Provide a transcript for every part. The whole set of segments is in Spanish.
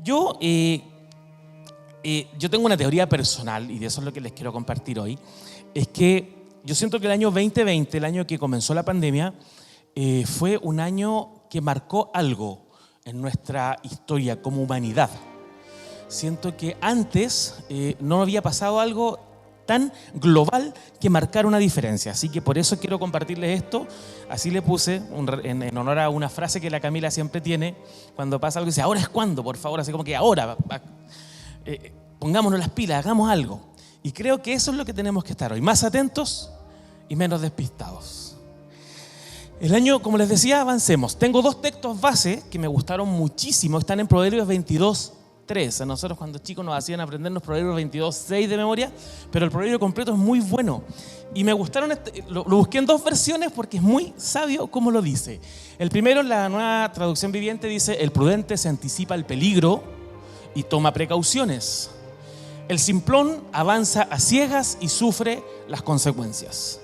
Yo tengo una teoría personal, y de eso es lo que les quiero compartir hoy. Es que yo siento que el año 2020, el año que comenzó la pandemia, fue un año que marcó algo en nuestra historia como humanidad. Siento que antes no había pasado algo tan global que marcar una diferencia. Así que por eso quiero compartirles esto. Así le puse en honor a una frase que la Camila siempre tiene cuando pasa algo. Dice, ahora es cuando, por favor. Así como que ahora, pongámonos las pilas, hagamos algo. Y creo que eso es lo que tenemos que estar hoy. Más atentos y menos despistados. El año, como les decía, avancemos. Tengo dos textos base que me gustaron muchísimo. Están en Proverbios 22:3. A nosotros cuando chicos nos hacían aprendernos Proverbios 22:6 de memoria, pero el proverbio completo es muy bueno. Y me gustaron, lo busqué en dos versiones porque es muy sabio como lo dice. El primero, la Nueva Traducción Viviente, dice: el prudente se anticipa al peligro y toma precauciones. El simplón avanza a ciegas y sufre las consecuencias.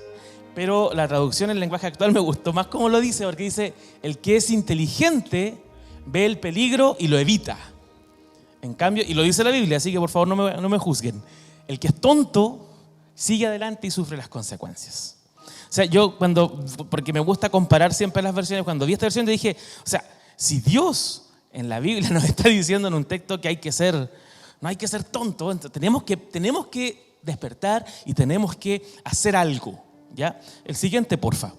Pero la traducción en lenguaje actual me gustó más como lo dice, porque dice: el que es inteligente ve el peligro y lo evita. En cambio, y lo dice la Biblia, así que por favor no me juzguen. El que es tonto sigue adelante y sufre las consecuencias. O sea, porque me gusta comparar siempre las versiones, cuando vi esta versión te dije, o sea, si Dios en la Biblia nos está diciendo en un texto que no hay que ser tonto, entonces tenemos que despertar y tenemos que hacer algo, ¿ya? El siguiente, porfa.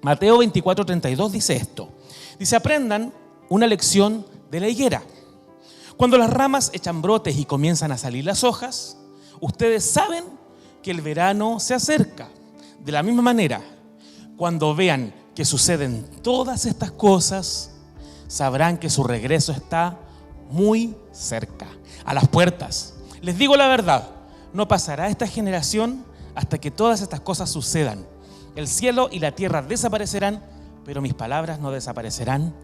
Mateo 24:32 dice esto. Dice: aprendan una lección de la higuera. Cuando las ramas echan brotes y comienzan a salir las hojas, ustedes saben que el verano se acerca. De la misma manera, cuando vean que suceden todas estas cosas, sabrán que su regreso está muy cerca, a las puertas. Les digo la verdad, no pasará esta generación hasta que todas estas cosas sucedan. El cielo y la tierra desaparecerán, pero mis palabras no desaparecerán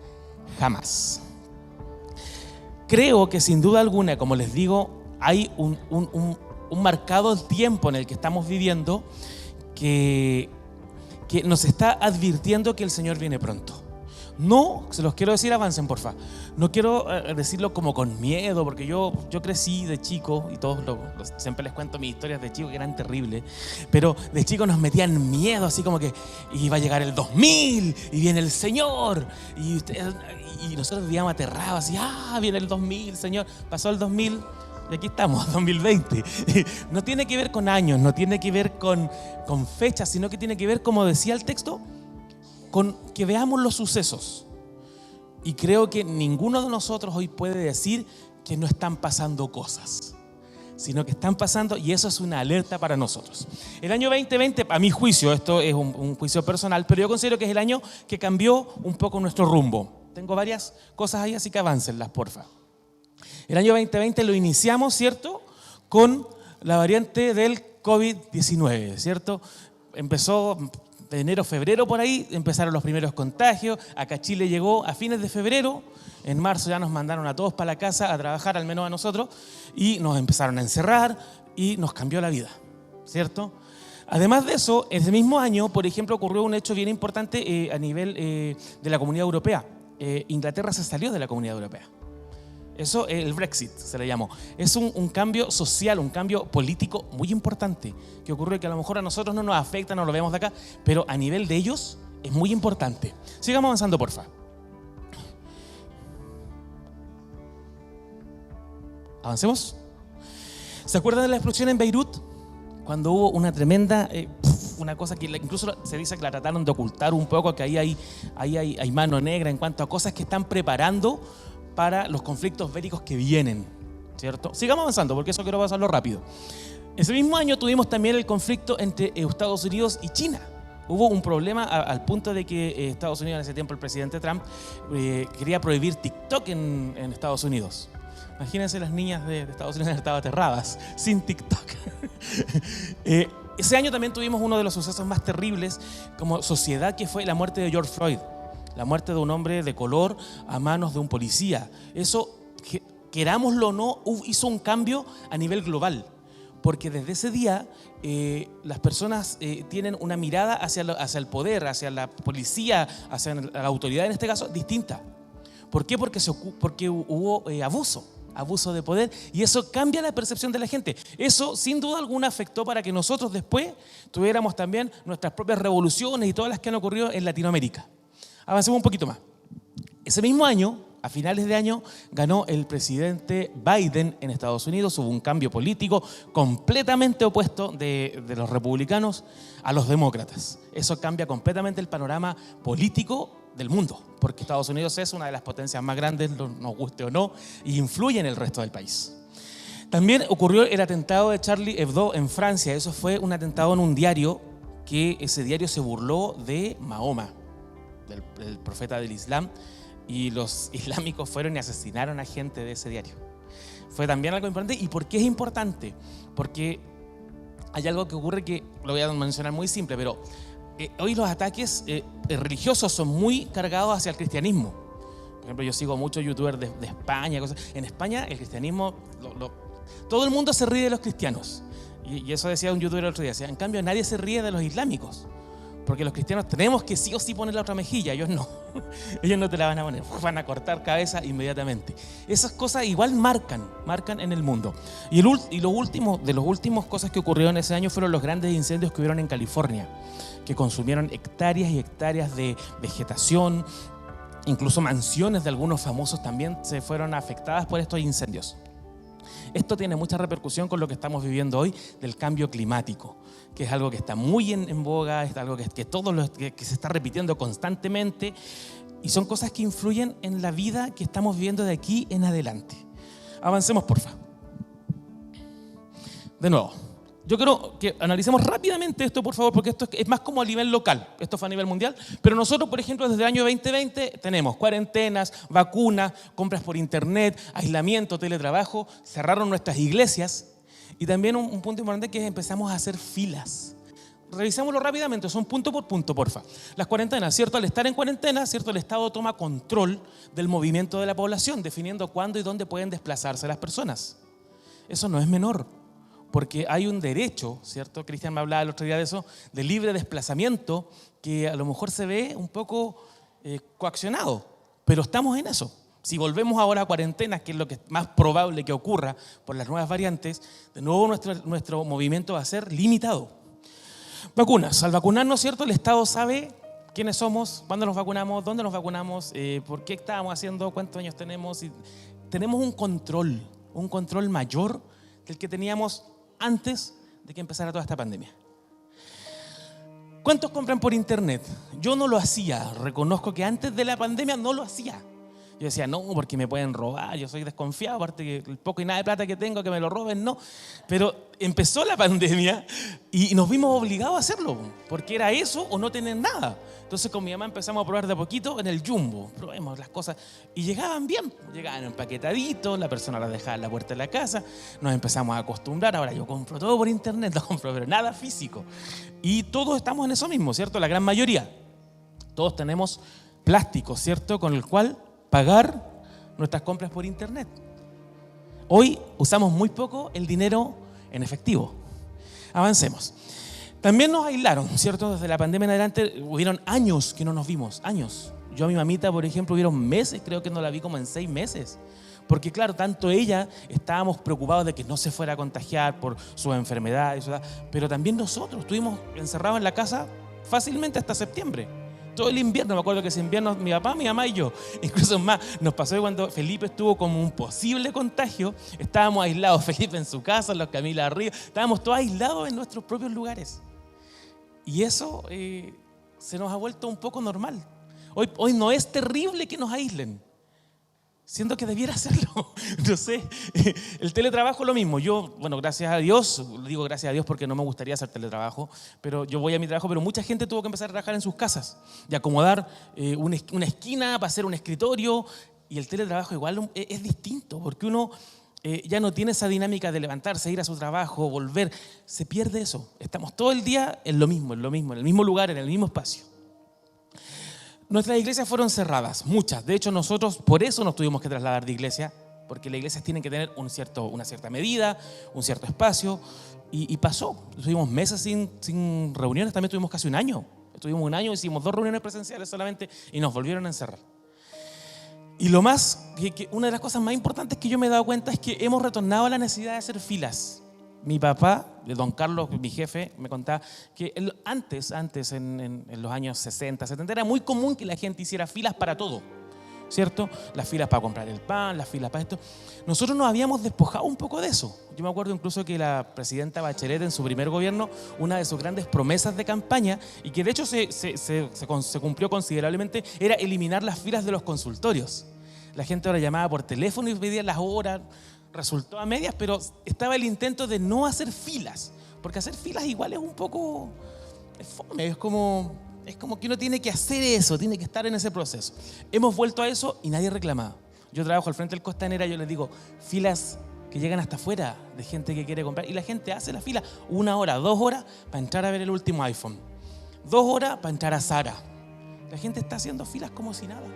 jamás. Creo que sin duda alguna, como les digo, hay un marcado tiempo en el que estamos viviendo que nos está advirtiendo que el Señor viene pronto. No, se los quiero decir, avancen porfa. No quiero decirlo como con miedo, porque yo crecí de chico, y siempre les cuento mis historias de chico que eran terribles, pero de chico nos metían miedo, así como que iba a llegar el 2000 y viene el Señor, y nosotros vivíamos aterrados, así, viene el 2000, Señor. Pasó el 2000 y aquí estamos, 2020. No tiene que ver con años, no tiene que ver con fechas, sino que tiene que ver, como decía el texto, con que veamos los sucesos. Y creo que ninguno de nosotros hoy puede decir que no están pasando cosas, sino que están pasando, y eso es una alerta para nosotros. El año 2020, a mi juicio, esto es un juicio personal, pero yo considero que es el año que cambió un poco nuestro rumbo. Tengo varias cosas ahí, así que aváncenlas, porfa. El año 2020 lo iniciamos, ¿cierto?, con la variante del COVID-19, ¿cierto? Empezó de enero, febrero, por ahí empezaron los primeros contagios. Acá Chile llegó a fines de febrero. En marzo ya nos mandaron a todos para la casa a trabajar, al menos a nosotros, y nos empezaron a encerrar y nos cambió la vida, ¿cierto? Además de eso, ese mismo año, por ejemplo, ocurrió un hecho bien importante a nivel de la Comunidad Europea. Inglaterra se salió de la Comunidad Europea. Eso, el Brexit se le llamó. Es un cambio social, un cambio político muy importante que ocurre, que a lo mejor a nosotros no nos afecta, no lo vemos de acá, pero a nivel de ellos es muy importante. Sigamos avanzando, porfa. ¿Avancemos? ¿Se acuerdan de la explosión en Beirut? Cuando hubo una tremenda, una cosa que incluso se dice que la trataron de ocultar un poco, que ahí hay mano negra en cuanto a cosas que están preparando para los conflictos bélicos que vienen, ¿cierto? Sigamos avanzando, porque eso quiero pasarlo rápido. Ese mismo año tuvimos también el conflicto entre Estados Unidos y China. Hubo un problema al punto de que Estados Unidos, en ese tiempo el presidente Trump, quería prohibir TikTok en Estados Unidos. Imagínense, las niñas de Estados Unidos estaban aterradas sin TikTok. Ese año también tuvimos uno de los sucesos más terribles como sociedad, que fue la muerte de George Floyd. La muerte de un hombre de color a manos de un policía. Eso, querámoslo o no, hizo un cambio a nivel global. Porque desde ese día las personas tienen una mirada hacia el poder, hacia la policía, hacia la autoridad en este caso, distinta. ¿Por qué? Porque hubo abuso, abuso de poder, y eso cambia la percepción de la gente. Eso sin duda alguna afectó para que nosotros después tuviéramos también nuestras propias revoluciones y todas las que han ocurrido en Latinoamérica. Avancemos un poquito más. Ese mismo año, a finales de año, ganó el presidente Biden en Estados Unidos. Hubo un cambio político completamente opuesto de los republicanos a los demócratas. Eso cambia completamente el panorama político del mundo, porque Estados Unidos es una de las potencias más grandes, nos guste o no, y influye en el resto del país. También ocurrió el atentado de Charlie Hebdo en Francia. Eso fue un atentado en un diario, que ese diario se burló de Mahoma, del profeta del Islam, y los islámicos fueron y asesinaron a gente de ese diario. Fue también algo importante. ¿Y por qué es importante? Porque hay algo que ocurre que lo voy a mencionar muy simple, pero hoy los ataques religiosos son muy cargados hacia el cristianismo. Por ejemplo, yo sigo muchos youtubers de España, cosas. En España el cristianismo, todo el mundo se ríe de los cristianos. Y eso decía un youtuber el otro día. En cambio, nadie se ríe de los islámicos. Porque los cristianos tenemos que sí o sí poner la otra mejilla, ellos no. Ellos no te la van a poner, van a cortar cabeza inmediatamente. Esas cosas igual marcan en el mundo. Y los últimos cosas que ocurrieron ese año fueron los grandes incendios que hubieron en California, que consumieron hectáreas y hectáreas de vegetación. Incluso mansiones de algunos famosos también se fueron afectadas por estos incendios. Esto tiene mucha repercusión con lo que estamos viviendo hoy del cambio climático, que es algo que está muy en boga, es algo que se está repitiendo constantemente, y son cosas que influyen en la vida que estamos viviendo de aquí en adelante. Avancemos, porfa. De nuevo, yo quiero que analicemos rápidamente esto, por favor, porque esto es más como a nivel local. Esto fue a nivel mundial, pero nosotros, por ejemplo, desde el año 2020 tenemos cuarentenas, vacunas, compras por internet, aislamiento, teletrabajo, cerraron nuestras iglesias, y también un punto importante que es empezamos a hacer filas. Revisémoslo rápidamente, son punto por punto, porfa. Las cuarentenas, ¿cierto? Al estar en cuarentena, ¿cierto? El Estado toma control del movimiento de la población, definiendo cuándo y dónde pueden desplazarse las personas. Eso no es menor, porque hay un derecho, ¿cierto? Cristian me hablaba el otro día de eso, de libre desplazamiento, que a lo mejor se ve un poco coaccionado, pero estamos en eso. Si volvemos ahora a cuarentenas, que es lo que es más probable que ocurra por las nuevas variantes, de nuevo nuestro movimiento va a ser limitado. Vacunas. Al vacunarnos, ¿cierto? El Estado sabe quiénes somos, cuándo nos vacunamos, dónde nos vacunamos, por qué estábamos haciendo, cuántos años tenemos. Y tenemos un control mayor del que teníamos antes de que empezara toda esta pandemia. ¿Cuántos compran por internet? Yo no lo hacía, reconozco que antes de la pandemia no lo hacía. Yo decía, no, porque me pueden robar, yo soy desconfiado, aparte que el poco y nada de plata que tengo, que me lo roben, no. Pero empezó la pandemia y nos vimos obligados a hacerlo, porque era eso o no tener nada. Entonces con mi mamá empezamos a probar de a poquito en el Jumbo, probemos las cosas y llegaban bien, llegaban empaquetaditos, la persona las dejaba en la puerta de la casa, nos empezamos a acostumbrar, ahora yo compro todo por internet, no compro pero nada físico. Y todos estamos en eso mismo, ¿cierto? La gran mayoría. Todos tenemos plástico, ¿cierto? Con el cual pagar nuestras compras por internet. Hoy usamos muy poco el dinero en efectivo. Avancemos. También nos aislaron, ¿cierto? Desde la pandemia en adelante hubieron años que no nos vimos, años. Yo a mi mamita, por ejemplo, hubieron meses, creo que no la vi como en 6 meses. Porque claro, tanto ella estábamos preocupados de que no se fuera a contagiar por su enfermedad, pero también nosotros estuvimos encerrados en la casa fácilmente hasta septiembre. Todo el invierno, me acuerdo que ese invierno mi papá, mi mamá y yo, incluso más, nos pasó cuando Felipe estuvo como un posible contagio, estábamos aislados, Felipe en su casa, los Camila arriba, estábamos todos aislados en nuestros propios lugares. Y eso se nos ha vuelto un poco normal. Hoy no es terrible que nos aíslen, siendo que debiera hacerlo. No sé, el teletrabajo lo mismo. Yo, bueno, gracias a Dios, digo gracias a Dios porque no me gustaría hacer teletrabajo, pero yo voy a mi trabajo, pero mucha gente tuvo que empezar a trabajar en sus casas y acomodar una esquina para hacer un escritorio, y el teletrabajo igual es distinto porque uno ya no tiene esa dinámica de levantarse, ir a su trabajo, volver, se pierde eso. Estamos todo el día en lo mismo, en el mismo lugar, en el mismo espacio. Nuestras iglesias fueron cerradas, muchas. De hecho, nosotros por eso nos tuvimos que trasladar de iglesia, porque las iglesias tienen que tener una cierta medida, un cierto espacio, y pasó. Tuvimos meses sin reuniones, también tuvimos casi un año. Estuvimos un año, hicimos 2 reuniones presenciales solamente y nos volvieron a encerrar. Y lo más, una de las cosas más importantes que yo me he dado cuenta es que hemos retornado a la necesidad de hacer filas. Mi papá, don Carlos, mi jefe, me contaba que antes en los años 60, 70, era muy común que la gente hiciera filas para todo, ¿cierto? Las filas para comprar el pan, las filas para esto. Nosotros nos habíamos despojado un poco de eso. Yo me acuerdo incluso que la presidenta Bachelet en su primer gobierno, una de sus grandes promesas de campaña, y que de hecho se cumplió considerablemente, era eliminar las filas de los consultorios. La gente ahora llamaba por teléfono y pedía las horas, resultó a medias, pero estaba el intento de no hacer filas, porque hacer filas igual es un poco fome, es como que uno tiene que hacer eso, tiene que estar en ese proceso. Hemos vuelto a eso y nadie reclamaba. Yo trabajo al frente del Costanera, yo les digo, filas que llegan hasta afuera de gente que quiere comprar, y la gente hace la fila 1 hora, 2 horas para entrar a ver el último iPhone, 2 horas para entrar a Zara. La gente está haciendo filas como si nada.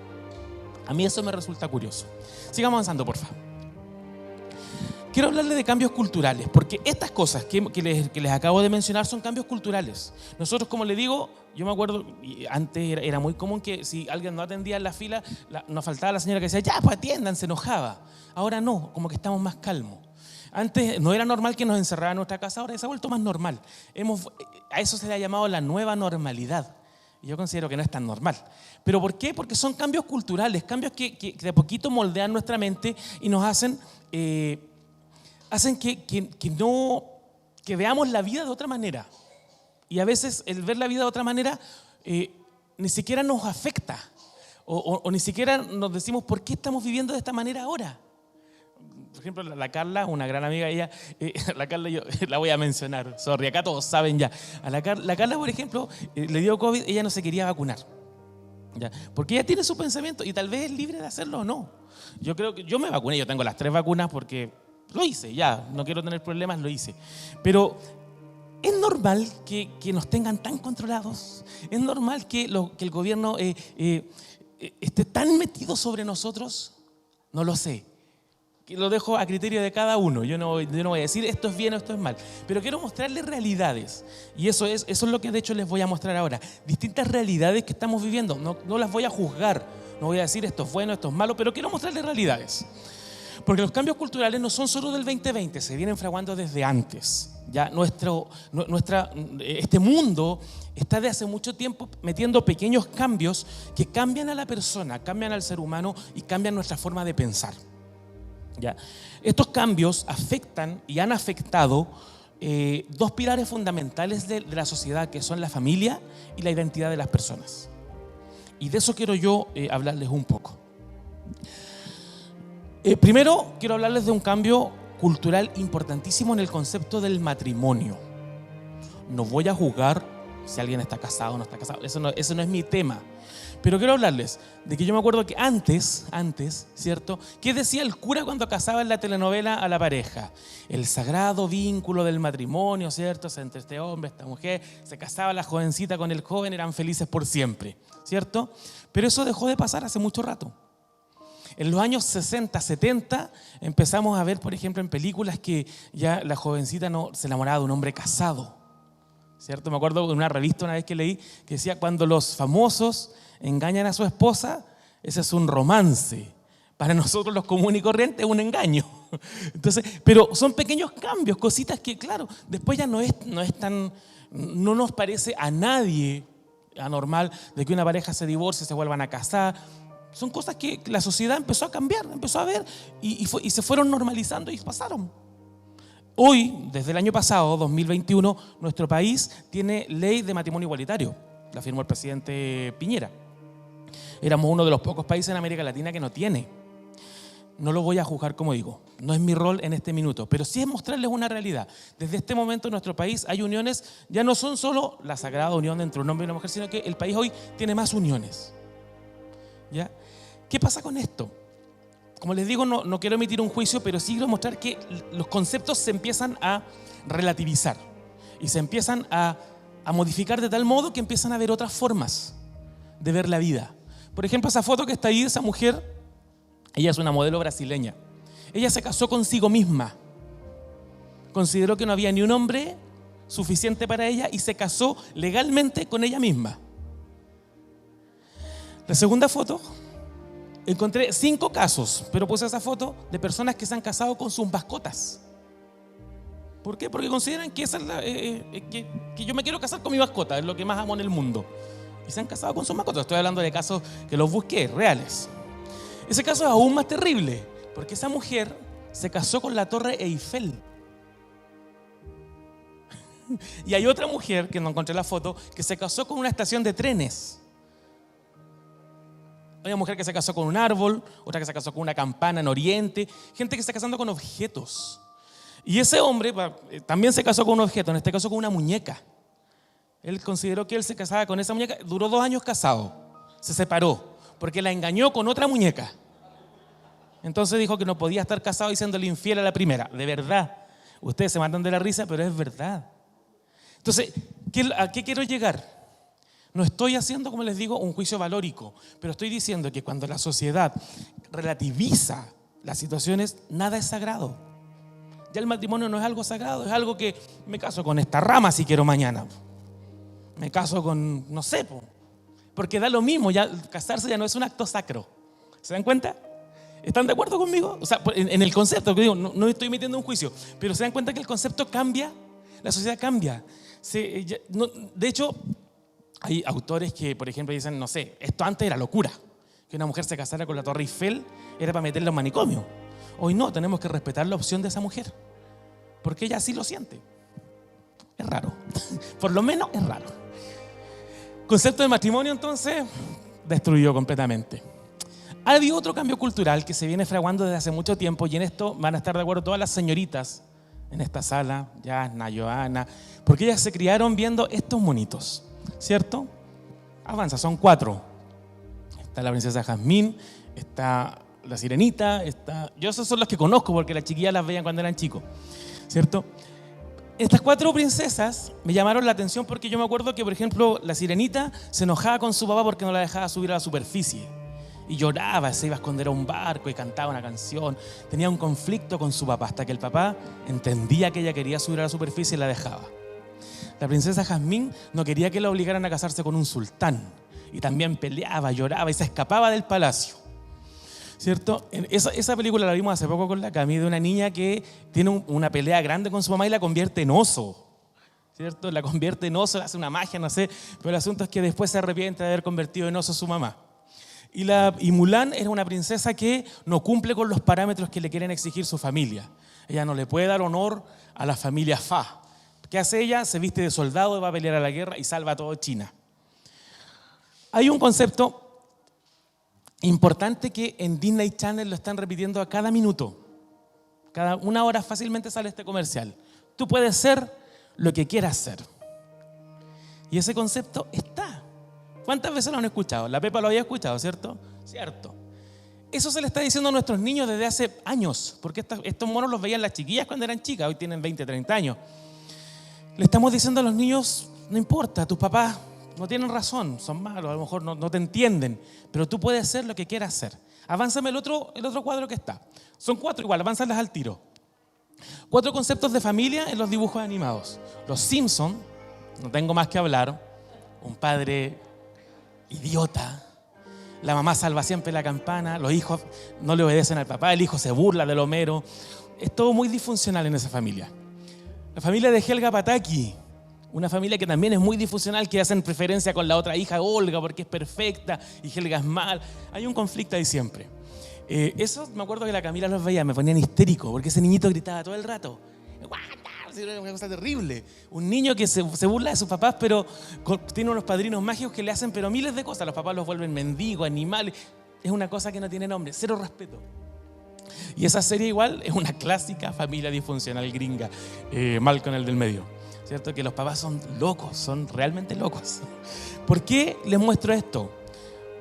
A mí eso me resulta curioso. Sigamos avanzando, por favor. Quiero hablarles de cambios culturales, porque estas cosas que les acabo de mencionar son cambios culturales. Nosotros, como les digo, yo me acuerdo, antes era muy común que si alguien no atendía en la fila, nos faltaba la señora que decía, ya, pues atiendan, se enojaba. Ahora no, como que estamos más calmos. Antes no era normal que nos encerraran en nuestra casa, ahora se ha vuelto más normal. A eso se le ha llamado la nueva normalidad. Y yo considero que no es tan normal. ¿Pero por qué? Porque son cambios culturales, cambios que de a poquito moldean nuestra mente y nos hacen que veamos la vida de otra manera. Y a veces el ver la vida de otra manera ni siquiera nos afecta o ni siquiera nos decimos por qué estamos viviendo de esta manera ahora. Por ejemplo, la Carla, una gran amiga, ella, la Carla yo la voy a mencionar, sorry, acá todos saben ya. La Carla, por ejemplo, le dio COVID, ella no se quería vacunar. ¿Ya? Porque ella tiene su pensamiento y tal vez es libre de hacerlo o no. Yo creo que yo me vacuné, yo tengo las 3 vacunas porque lo hice, ya, no quiero tener problemas, lo hice. Pero ¿es normal que nos tengan tan controlados? ¿Es normal que el gobierno esté tan metido sobre nosotros? No lo sé. Lo dejo a criterio de cada uno. Yo no voy a decir esto es bien o esto es mal. Pero quiero mostrarles realidades. Y eso es lo que de hecho les voy a mostrar ahora. Distintas realidades que estamos viviendo. No las voy a juzgar. No voy a decir esto es bueno, esto es malo, pero quiero mostrarles realidades. Porque los cambios culturales no son solo del 2020, se vienen fraguando desde antes. Ya este mundo está de hace mucho tiempo metiendo pequeños cambios que cambian a la persona, cambian al ser humano y cambian nuestra forma de pensar. ¿Ya? Estos cambios afectan y han afectado 2 pilares fundamentales de la sociedad, que son la familia y la identidad de las personas. Y de eso quiero yo hablarles un poco. Primero, quiero hablarles de un cambio cultural importantísimo en el concepto del matrimonio. No voy a juzgar si alguien está casado o no está casado, eso no es mi tema. Pero quiero hablarles de que yo me acuerdo que antes, ¿cierto? ¿Qué decía el cura cuando casaba en la telenovela a la pareja? El sagrado vínculo del matrimonio, ¿cierto? Entre este hombre, esta mujer, se casaba la jovencita con el joven, eran felices por siempre, ¿cierto? Pero eso dejó de pasar hace mucho rato. En los años 60, 70 empezamos a ver, por ejemplo, en películas que ya la jovencita no se enamoraba de un hombre casado, ¿cierto? Me acuerdo de una revista una vez que leí que decía, cuando los famosos engañan a su esposa, ese es un romance. Para nosotros los comunes y corrientes es un engaño. Entonces, pero son pequeños cambios, cositas que, claro, después ya no es tan, no nos parece a nadie anormal de que una pareja se divorcie, se vuelvan a casar. Son cosas que la sociedad empezó a cambiar, empezó a ver y se fueron normalizando y pasaron. Hoy, desde el año pasado, 2021, nuestro país tiene ley de matrimonio igualitario. La firmó el presidente Piñera. Éramos uno de los pocos países en América Latina que no tiene. No lo voy a juzgar, como digo. No es mi rol en este minuto. Pero sí es mostrarles una realidad. Desde este momento en nuestro país hay uniones, ya no son solo la sagrada unión entre un hombre y una mujer, sino que el país hoy tiene más uniones. ¿Ya? ¿Qué pasa con esto? Como les digo, no quiero emitir un juicio, pero sí quiero mostrar que los conceptos se empiezan a relativizar y se empiezan a modificar de tal modo que empiezan a haber otras formas de ver la vida. Por ejemplo, esa foto que está ahí, esa mujer, ella es una modelo brasileña. Ella se casó consigo misma. Consideró que no había ni un hombre suficiente para ella y se casó legalmente con ella misma. La segunda foto encontré 5 casos, pero puse esa foto de personas que se han casado con sus mascotas. ¿Por qué? Porque consideran que, esa es que yo me quiero casar con mi mascota, es lo que más amo en el mundo. Y se han casado con sus mascotas. Estoy hablando de casos que los busqué, reales. Ese caso es aún más terrible, porque esa mujer se casó con la Torre Eiffel. Y hay otra mujer, que no encontré la foto, que se casó con una estación de trenes. Hay una mujer que se casó con un árbol, otra que se casó con una campana en Oriente, gente que se está casando con objetos. Y ese hombre también se casó con un objeto, en este caso con una muñeca. Él consideró que él se casaba con esa muñeca, duró 2 años casado, se separó, porque la engañó con otra muñeca. Entonces dijo que no podía estar casado y siéndole infiel a la primera. De verdad, ustedes se matan de la risa, pero es verdad. Entonces, ¿a qué quiero llegar? No estoy haciendo, como les digo, un juicio valórico, pero estoy diciendo que cuando la sociedad relativiza las situaciones, nada es sagrado. Ya el matrimonio no es algo sagrado, es algo que me caso con esta rama si quiero mañana. Me caso con, no sé, porque da lo mismo, ya casarse ya no es un acto sacro. ¿Se dan cuenta? ¿Están de acuerdo conmigo? O sea, en el concepto, que digo, no estoy metiendo un juicio, pero se dan cuenta que el concepto cambia, la sociedad cambia. De hecho, hay autores que, por ejemplo, dicen, no sé, esto antes era locura, que una mujer se casara con la Torre Eiffel era para meterla en manicomio. Hoy no, tenemos que respetar la opción de esa mujer, porque ella así lo siente. Es raro, por lo menos es raro. Concepto de matrimonio, entonces, destruyó completamente. Ha habido otro cambio cultural que se viene fraguando desde hace mucho tiempo, y en esto van a estar de acuerdo todas las señoritas en esta sala, Yasna, Joana, porque ellas se criaron viendo estos monitos, ¿cierto? Avanza, son 4. Está la princesa Jazmín, está la Sirenita, yo esos son los que conozco porque las chiquillas las veían cuando eran chicos, ¿cierto? Estas 4 princesas me llamaron la atención porque yo me acuerdo que, por ejemplo, la Sirenita se enojaba con su papá porque no la dejaba subir a la superficie. Y lloraba, se iba a esconder a un barco y cantaba una canción. Tenía un conflicto con su papá hasta que el papá entendía que ella quería subir a la superficie y la dejaba. La princesa Jazmín no quería que la obligaran a casarse con un sultán. Y también peleaba, lloraba y se escapaba del palacio, ¿cierto? Esa película la vimos hace poco con la Cami, de una niña que tiene una pelea grande con su mamá y la convierte en oso, ¿cierto? La convierte en oso, le hace una magia, no sé, pero el asunto es que después se arrepiente de haber convertido en oso a su mamá. Y Mulan era una princesa que no cumple con los parámetros que le quieren exigir su familia. Ella no le puede dar honor a la familia Fa. ¿Qué hace ella? Se viste de soldado, va a pelear a la guerra y salva a toda China. Hay un concepto importante que en Disney Channel lo están repitiendo a cada minuto. Cada 1 hora fácilmente sale este comercial. Tú puedes ser lo que quieras ser. Y ese concepto está. ¿Cuántas veces lo han escuchado? La Pepa lo había escuchado, ¿cierto? Cierto. Eso se le está diciendo a nuestros niños desde hace años, porque estos monos los veían las chiquillas cuando eran chicas, hoy tienen 20, 30 años. Le estamos diciendo a los niños, no importa, tus papás no tienen razón, son malos, a lo mejor no te entienden, pero tú puedes ser lo que quieras ser. Avánzame el otro cuadro que está. Son 4 igual, avánzalas al tiro. 4 conceptos de familia en los dibujos animados. Los Simpsons, no tengo más que hablar, un padre idiota, la mamá salva siempre la campana, los hijos no le obedecen al papá, el hijo se burla del Homero. Es todo muy disfuncional en esa familia. La familia de Helga Pataki, una familia que también es muy disfuncional, que hacen preferencia con la otra hija, Olga, porque es perfecta y Helga es mal. Hay un conflicto ahí siempre. Eso me acuerdo que la Camila los veía, me ponían histérico, porque ese niñito gritaba todo el rato. Era una cosa terrible. Un niño que se burla de sus papás, pero tiene unos padrinos mágicos que le hacen pero miles de cosas. Los papás los vuelven mendigos, animales. Es una cosa que no tiene nombre, 0 respeto. Y esa serie igual es una clásica familia disfuncional gringa, Malcolm el del medio, ¿cierto? Que los papás son locos, son realmente locos. ¿Por qué les muestro esto?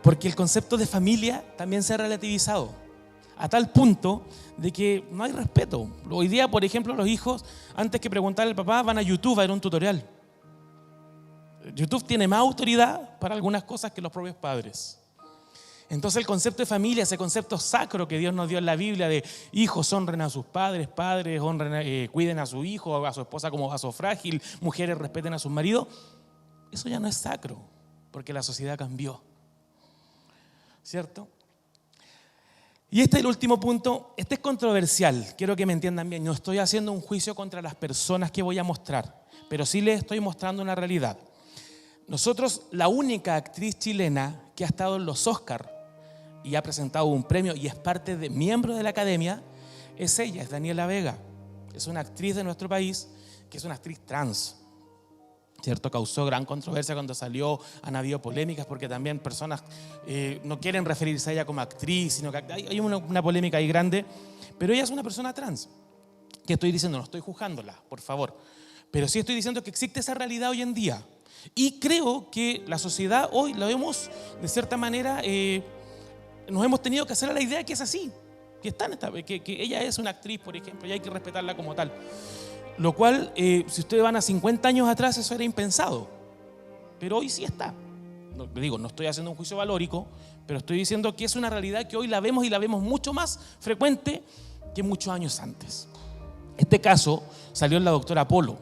Porque el concepto de familia también se ha relativizado a tal punto de que no hay respeto. Hoy día, por ejemplo, los hijos, antes que preguntarle al papá, van a YouTube a ver un tutorial. YouTube tiene más autoridad para algunas cosas que los propios padres. Entonces el concepto de familia, ese concepto sacro que Dios nos dio en la Biblia de hijos honren a sus padres, padres honren, cuiden a su hijo, a su esposa como vaso frágil, mujeres respeten a sus maridos, eso ya no es sacro, porque la sociedad cambió, ¿cierto? Y este es el último punto, este es controversial, quiero que me entiendan bien, no estoy haciendo un juicio contra las personas que voy a mostrar, pero sí les estoy mostrando una realidad. Nosotros, la única actriz chilena que ha estado en los Oscar y ha presentado un premio y es parte de miembro de la academia, es ella, es Daniela Vega. Es una actriz de nuestro país que es una actriz trans, ¿cierto? Causó gran controversia cuando salió, han habido polémicas porque también personas no quieren referirse a ella como actriz, sino que hay una polémica ahí grande, pero ella es una persona trans. ¿Qué estoy diciendo? No estoy juzgándola, por favor, pero sí estoy diciendo que existe esa realidad hoy en día y creo que la sociedad hoy la vemos de cierta manera, nos hemos tenido que hacer a la idea que es así, que ella es una actriz, por ejemplo, y hay que respetarla como tal. Lo cual, si ustedes van a 50 años atrás, eso era impensado. Pero hoy sí está. No estoy haciendo un juicio valórico, pero estoy diciendo que es una realidad que hoy la vemos y la vemos mucho más frecuente que muchos años antes. Este caso salió en la doctora Polo.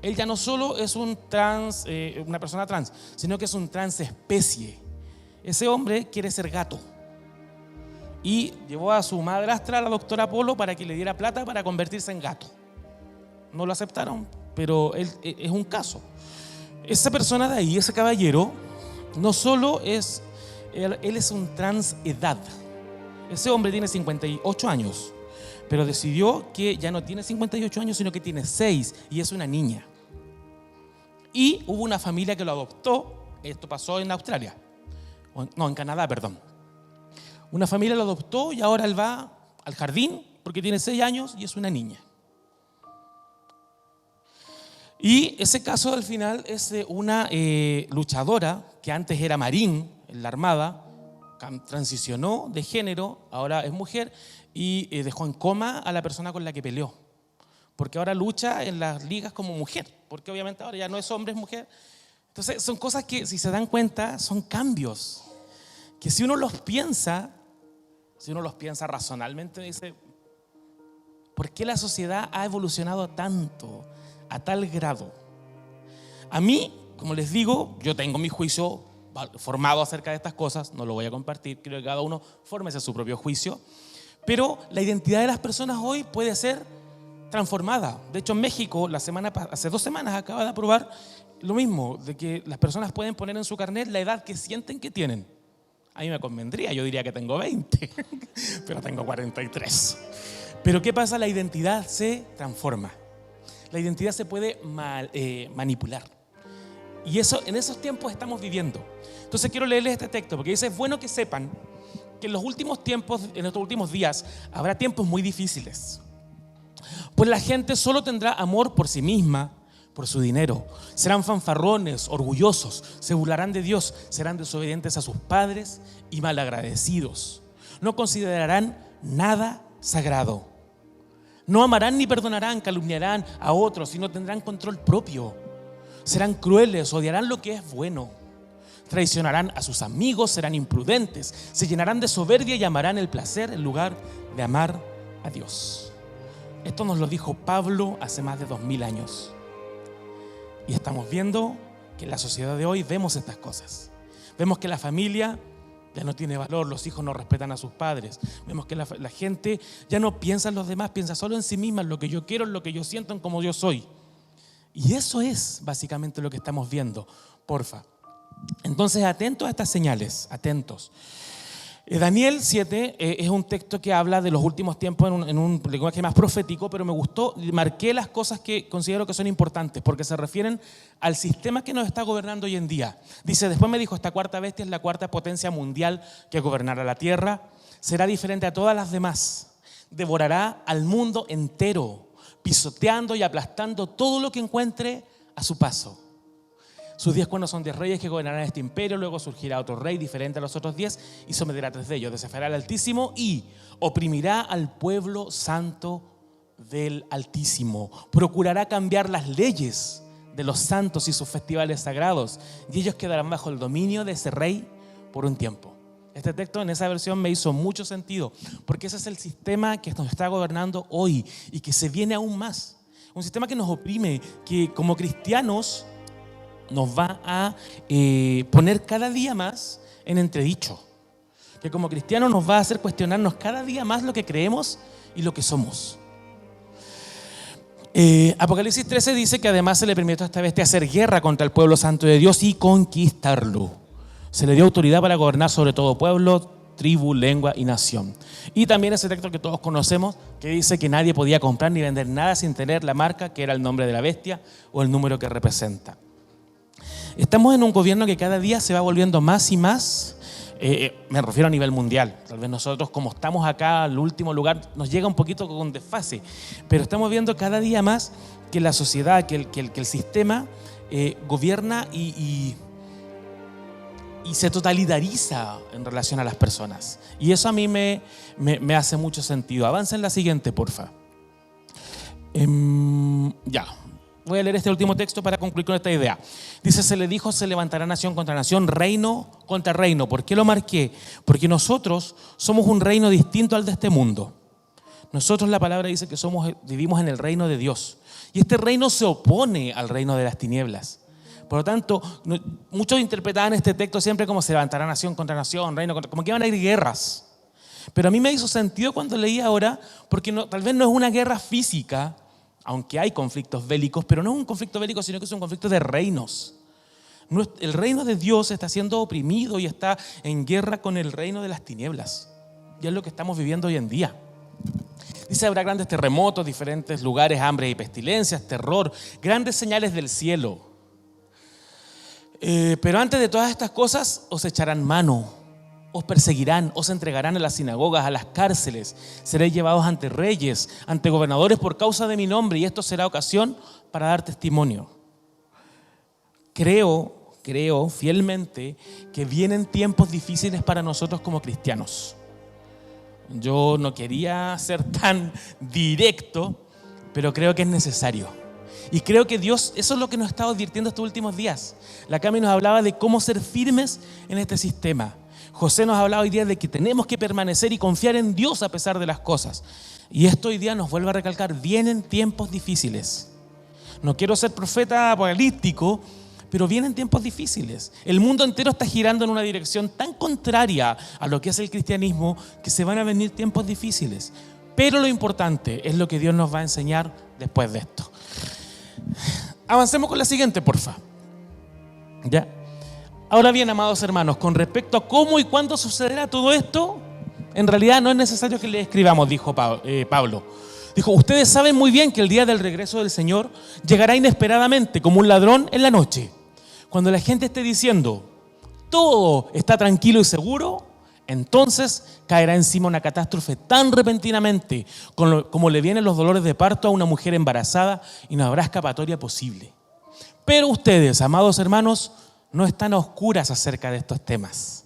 Él ya no solo es una persona trans, sino que es un transespecie. Ese hombre quiere ser gato. Y llevó a su madrastra, la doctora Polo, para que le diera plata para convertirse en gato. No lo aceptaron, pero él es un caso. Esa persona de ahí, ese caballero, no solo es, él es un transedad. Ese hombre tiene 58 años, pero decidió que ya no tiene 58 años, sino que tiene 6 y es una niña. Y hubo una familia que lo adoptó, esto pasó en Australia, no, en Canadá, perdón. Una familia lo adoptó y ahora él va al jardín porque tiene 6 años y es una niña. Y ese caso al final es de una luchadora que antes era marín en la Armada, transicionó de género, ahora es mujer y dejó en coma a la persona con la que peleó. Porque ahora lucha en las ligas como mujer, porque obviamente ahora ya no es hombre, es mujer. Entonces son cosas que, si se dan cuenta, son cambios que si uno los piensa razonalmente, dice, ¿por qué la sociedad ha evolucionado tanto? A tal grado. A mí, como les digo, yo tengo mi juicio formado acerca de estas cosas, no lo voy a compartir, creo que cada uno fórmese su propio juicio, pero la identidad de las personas hoy puede ser transformada. De hecho, en México, hace 2 semanas acaba de aprobar lo mismo, de que las personas pueden poner en su carnet la edad que sienten que tienen. A mí me convendría, yo diría que tengo 20, pero tengo 43. Pero ¿qué pasa? La identidad se transforma. La identidad se puede manipular. Y eso, en esos tiempos estamos viviendo. Entonces quiero leerles este texto porque dice: es bueno que sepan que en los últimos tiempos, en estos últimos días, habrá tiempos muy difíciles. Pues la gente solo tendrá amor por sí misma, por su dinero. Serán fanfarrones, orgullosos, se burlarán de Dios, serán desobedientes a sus padres y malagradecidos. No considerarán nada sagrado. No amarán ni perdonarán, calumniarán a otros y no tendrán control propio. Serán crueles, odiarán lo que es bueno. Traicionarán a sus amigos, serán imprudentes, se llenarán de soberbia y amarán el placer en lugar de amar a Dios. Esto nos lo dijo Pablo hace más de 2000 años. Y estamos viendo que en la sociedad de hoy vemos estas cosas. Vemos que la familia ya no tiene valor, los hijos no respetan a sus padres. Vemos que la gente ya no piensa en los demás, piensa solo en sí misma, en lo que yo quiero, en lo que yo siento, en cómo yo soy. Y eso es básicamente lo que estamos viendo, porfa. Entonces, atentos a estas señales, atentos. Daniel 7 es un texto que habla de los últimos tiempos en un lenguaje más profético, pero me gustó, marqué las cosas que considero que son importantes porque se refieren al sistema que nos está gobernando hoy en día. Dice: después me dijo, esta cuarta bestia es la cuarta potencia mundial que gobernará la tierra, será diferente a todas las demás, devorará al mundo entero, pisoteando y aplastando todo lo que encuentre a su paso. Sus 10 cuernos son 10 reyes que gobernarán este imperio. Luego surgirá otro rey diferente a los otros 10 y someterá a 3 de ellos. Desafiará al Altísimo y oprimirá al pueblo santo del Altísimo. Procurará cambiar las leyes de los santos y sus festivales sagrados, y ellos quedarán bajo el dominio de ese rey por un tiempo. Este texto en esa versión me hizo mucho sentido, porque ese es el sistema que nos está gobernando hoy y que se viene aún más. Un sistema que nos oprime, que como cristianos nos va a poner cada día más en entredicho. que como cristianos nos va a hacer cuestionarnos cada día más lo que creemos y lo que somos. Apocalipsis 13 dice que además se le permitió a esta bestia hacer guerra contra el pueblo santo de Dios y conquistarlo. Se le dio autoridad para gobernar sobre todo pueblo, tribu, lengua y nación. Y también ese texto que todos conocemos que dice que nadie podía comprar ni vender nada sin tener la marca que era el nombre de la bestia o el número que representa. Estamos en un gobierno que cada día se va volviendo más y más, me refiero a nivel mundial. Tal vez nosotros, como estamos acá al último lugar, nos llega un poquito con desfase, pero estamos viendo cada día más que la sociedad, que el sistema gobierna y se totalidariza en relación a las personas. Y eso a mí me hace mucho sentido. Avanza en la siguiente, porfa. Ya. Voy a leer este último texto para concluir con esta idea. Dice, se le dijo, se levantará nación contra nación, reino contra reino. ¿Por qué lo marqué? Porque nosotros somos un reino distinto al de este mundo. Nosotros, la palabra dice que vivimos en el reino de Dios. Y este reino se opone al reino de las tinieblas. Por lo tanto, muchos interpretaban este texto siempre como se levantará nación contra nación, reino contra, como que iban a ir guerras. Pero a mí me hizo sentido cuando leí ahora, porque tal vez no es una guerra física, aunque hay conflictos bélicos, pero no es un conflicto bélico, sino que es un conflicto de reinos. El reino de Dios está siendo oprimido y está en guerra con el reino de las tinieblas. Y es lo que estamos viviendo hoy en día. Dice, habrá grandes terremotos, diferentes lugares, hambre y pestilencias, terror, grandes señales del cielo. Pero antes de todas estas cosas, os echarán mano. Os perseguirán, os entregarán a las sinagogas, a las cárceles, seréis llevados ante reyes, ante gobernadores por causa de mi nombre, y esto será ocasión para dar testimonio. Creo fielmente que vienen tiempos difíciles para nosotros como cristianos. Yo no quería ser tan directo, pero creo que es necesario. Y creo que Dios, eso es lo que nos ha estado advirtiendo estos últimos días. La Cami nos hablaba de cómo ser firmes en este sistema. José nos ha hablado hoy día de que tenemos que permanecer y confiar en Dios a pesar de las cosas. Y esto hoy día nos vuelve a recalcar, vienen tiempos difíciles. No quiero ser profeta apocalíptico, pero vienen tiempos difíciles. El mundo entero está girando en una dirección tan contraria a lo que es el cristianismo que se van a venir tiempos difíciles. Pero lo importante es lo que Dios nos va a enseñar después de esto. Avancemos con la siguiente, porfa. ¿Ya? Ahora bien, amados hermanos, con respecto a cómo y cuándo sucederá todo esto, en realidad no es necesario que le escribamos, dijo Pablo. Dijo, ustedes saben muy bien que el día del regreso del Señor llegará inesperadamente como un ladrón en la noche. Cuando la gente esté diciendo, todo está tranquilo y seguro, entonces caerá encima una catástrofe tan repentinamente como le vienen los dolores de parto a una mujer embarazada y no habrá escapatoria posible. Pero ustedes, amados hermanos, no están a oscuras acerca de estos temas.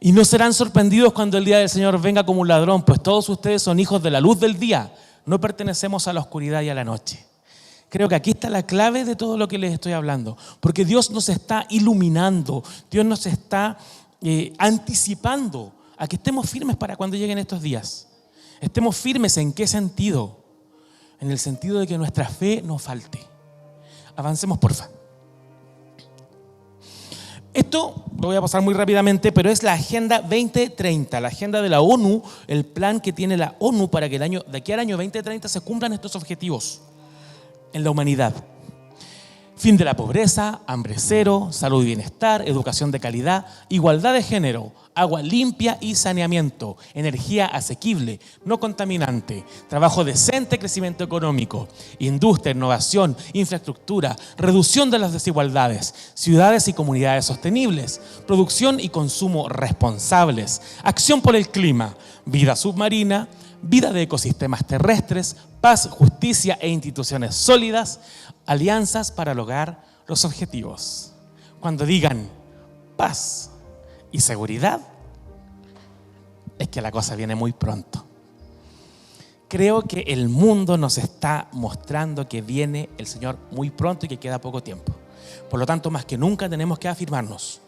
Y no serán sorprendidos cuando el día del Señor venga como un ladrón, pues todos ustedes son hijos de la luz del día. No pertenecemos a la oscuridad y a la noche. Creo que aquí está la clave de todo lo que les estoy hablando. Porque Dios nos está iluminando, Dios nos está anticipando a que estemos firmes para cuando lleguen estos días. Estemos firmes, ¿en qué sentido? En el sentido de que nuestra fe no falte. Avancemos, porfa. Esto lo voy a pasar muy rápidamente, pero es la Agenda 2030, la agenda de la ONU, el plan que tiene la ONU para que de aquí al año 2030 se cumplan estos objetivos en la humanidad. Fin de la pobreza, hambre cero, salud y bienestar, educación de calidad, igualdad de género, agua limpia y saneamiento, energía asequible, no contaminante, trabajo decente, crecimiento económico, industria, innovación, infraestructura, reducción de las desigualdades, ciudades y comunidades sostenibles, producción y consumo responsables, acción por el clima, vida submarina, vida de ecosistemas terrestres, paz, justicia e instituciones sólidas, alianzas para lograr los objetivos. Cuando digan paz y seguridad, es que la cosa viene muy pronto. Creo que el mundo nos está mostrando que viene el Señor muy pronto y que queda poco tiempo. Por lo tanto, más que nunca tenemos que afirmarnos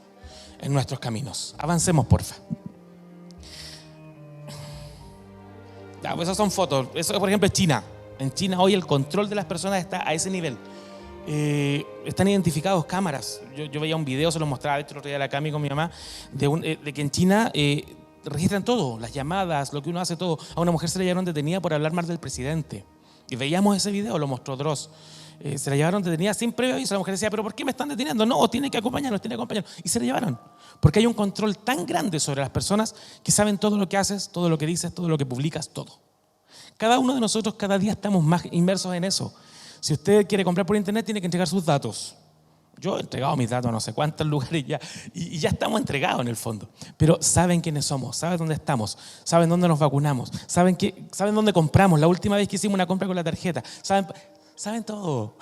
en nuestros caminos. Avancemos, porfa. Ya, pues esas son fotos. Eso, por ejemplo, es China. En China hoy el control de las personas está a ese nivel. Están identificados cámaras. Yo veía un video, se lo mostraba el otro día a la Cami con mi mamá, de que en China registran todo, las llamadas, lo que uno hace, todo. A una mujer se la llevaron detenida por hablar mal del presidente. Y veíamos ese video, lo mostró Dross. Se la llevaron detenida sin previo aviso. La mujer decía, ¿pero por qué me están deteniendo? No, tiene que acompañarnos. Y se la llevaron. Porque hay un control tan grande sobre las personas que saben todo lo que haces, todo lo que dices, todo lo que publicas, todo. Cada uno de nosotros cada día estamos más inmersos en eso. Si usted quiere comprar por internet, tiene que entregar sus datos. Yo he entregado mis datos a no sé cuántos lugares ya, y ya estamos entregados en el fondo. Pero saben quiénes somos, saben dónde estamos, saben dónde nos vacunamos, saben dónde compramos, la última vez que hicimos una compra con la tarjeta, saben todo.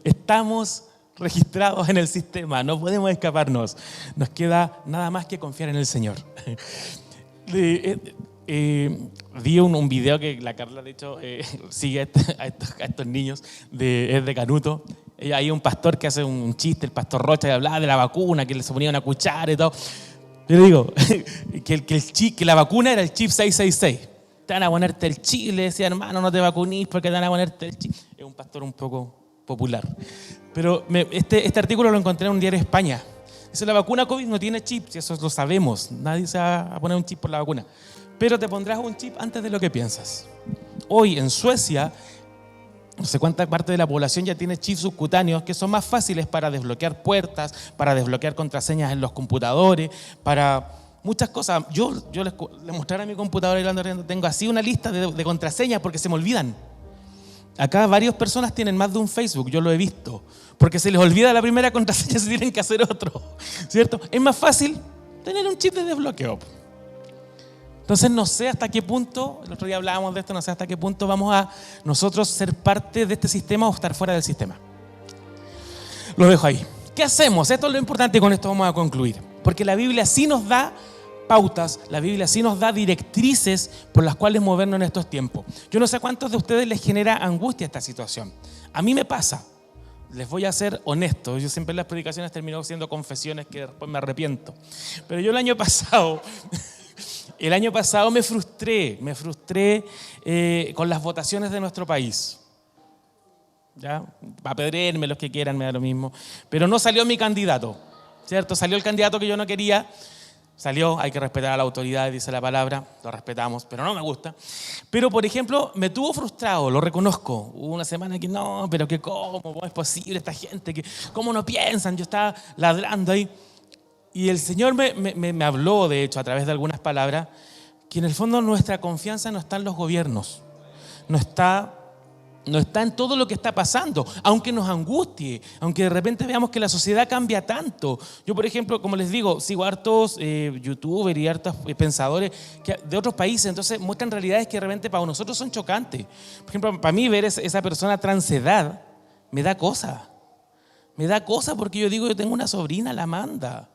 Estamos registrados en el sistema, no podemos escaparnos. Nos queda nada más que confiar en el Señor. Vi un video que la Carla, de hecho, sigue a estos niños, es de Canuto. Hay un pastor que hace un chiste, el pastor Rocha, que hablaba de la vacuna, que se ponía una cuchara y todo. Yo digo que la vacuna era el chip 666. Te van a ponerte el chip, le decía, hermano, no te vacunís porque te van a ponerte el chip. Es un pastor un poco popular. Pero este artículo lo encontré en un diario de España. Dice, la vacuna COVID no tiene chip, si eso lo sabemos. Nadie se va a poner un chip por la vacuna. Pero te pondrás un chip antes de lo que piensas. Hoy en Suecia, no sé cuánta parte de la población ya tiene chips subcutáneos que son más fáciles para desbloquear puertas, para desbloquear contraseñas en los computadores, para muchas cosas. Yo les mostraré a mi computadora y tengo así una lista de contraseñas porque se me olvidan. Acá varias personas tienen más de un Facebook, yo lo he visto, porque se les olvida la primera contraseña, se tienen que hacer otro, ¿cierto? Es más fácil tener un chip de desbloqueo. Entonces no sé hasta qué punto, el otro día hablábamos de esto, no sé hasta qué punto vamos a nosotros ser parte de este sistema o estar fuera del sistema. Lo dejo ahí. ¿Qué hacemos? Esto es lo importante y con esto vamos a concluir. Porque la Biblia sí nos da pautas, la Biblia sí nos da directrices por las cuales movernos en estos tiempos. Yo no sé a cuántos de ustedes les genera angustia esta situación. A mí me pasa. Les voy a ser honesto. Yo siempre en las predicaciones termino siendo confesiones que después me arrepiento. Pero yo el año pasado me frustré con las votaciones de nuestro país. ¿Ya? Apedréenme los que quieran, me da lo mismo. Pero no salió mi candidato, ¿cierto? Salió el candidato que yo no quería. Salió, hay que respetar a la autoridad, dice la palabra, lo respetamos, pero no me gusta. Pero, por ejemplo, me tuvo frustrado, lo reconozco. Hubo una semana que no, pero que cómo es posible esta gente, que cómo no piensan. Yo estaba ladrando ahí. Y el Señor me habló, de hecho, a través de algunas palabras, que en el fondo nuestra confianza no está en los gobiernos, no está en todo lo que está pasando, aunque nos angustie, aunque de repente veamos que la sociedad cambia tanto. Yo, por ejemplo, como les digo, sigo hartos youtubers y hartos pensadores de otros países, entonces muestran realidades que de repente para nosotros son chocantes. Por ejemplo, para mí ver esa persona transedad me da cosa porque yo digo, yo tengo una sobrina, la Amanda.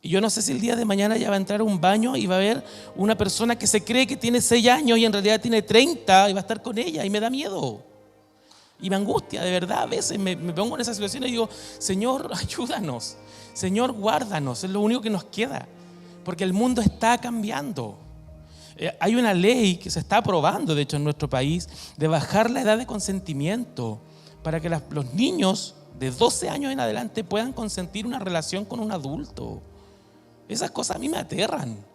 Y yo no sé si el día de mañana ya va a entrar a un baño y va a haber una persona que se cree que tiene 6 años y en realidad tiene 30 y va a estar con ella y me da miedo. Y me angustia, de verdad, a veces me pongo en esa situación y digo, Señor, ayúdanos, Señor, guárdanos, es lo único que nos queda, porque el mundo está cambiando. Hay una ley que se está aprobando, de hecho, en nuestro país, de bajar la edad de consentimiento para que los niños de 12 años en adelante puedan consentir una relación con un adulto. Esas cosas a mí me aterran,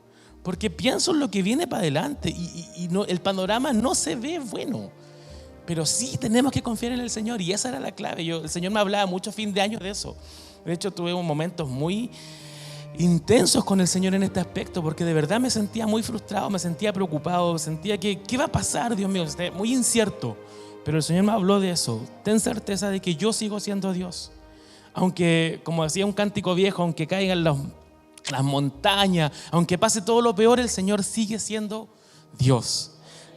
porque pienso en lo que viene para adelante y no, el panorama no se ve bueno. Pero sí tenemos que confiar en el Señor y esa era la clave. El Señor me hablaba mucho a fin de año de eso. De hecho, tuve momentos muy intensos con el Señor en este aspecto, porque de verdad me sentía muy frustrado, me sentía preocupado, sentía que ¿qué va a pasar, Dios mío? Muy incierto. Pero el Señor me habló de eso. Ten certeza de que yo sigo siendo Dios. Aunque, como decía un cántico viejo, aunque caigan las montañas, aunque pase todo lo peor, el Señor sigue siendo Dios.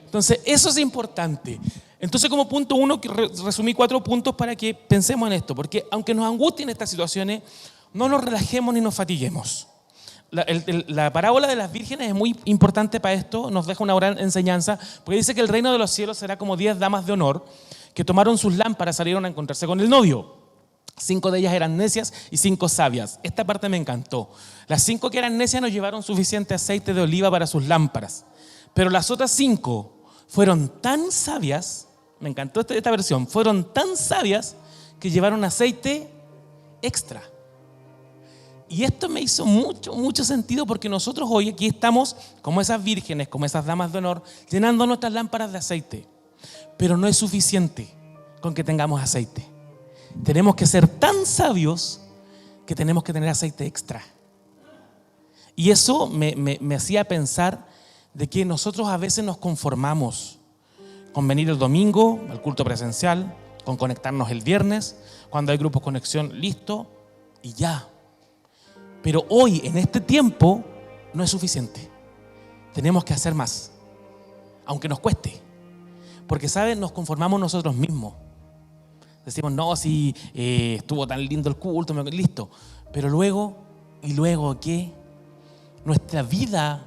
Entonces, eso es importante. Entonces, como punto 1, resumí 4 puntos para que pensemos en esto, porque aunque nos angustien estas situaciones, no nos relajemos ni nos fatiguemos. La parábola de las vírgenes es muy importante para esto, nos deja una gran enseñanza, porque dice que el reino de los cielos será como 10 damas de honor que tomaron sus lámparas, salieron a encontrarse con el novio. 5 de ellas eran necias y 5 sabias. Esta parte me encantó. Las 5 que eran necias no llevaron suficiente aceite de oliva para sus lámparas, pero las otras 5 fueron tan sabias, me encantó esta versión, fueron tan sabias que llevaron aceite extra. Y esto me hizo mucho sentido, porque nosotros hoy aquí estamos como esas vírgenes, como esas damas de honor, llenando nuestras lámparas de aceite. Pero no es suficiente con que tengamos aceite. Tenemos que ser tan sabios que tenemos que tener aceite extra. Y eso me hacía pensar de que nosotros a veces nos conformamos con venir el domingo al culto presencial, con conectarnos el viernes, cuando hay grupos conexión, listo, y ya. Pero hoy, en este tiempo, no es suficiente. Tenemos que hacer más, aunque nos cueste. Porque, ¿saben? Nos conformamos nosotros mismos. Decimos, no, si estuvo tan lindo el culto, listo. Pero luego, ¿qué? Nuestra vida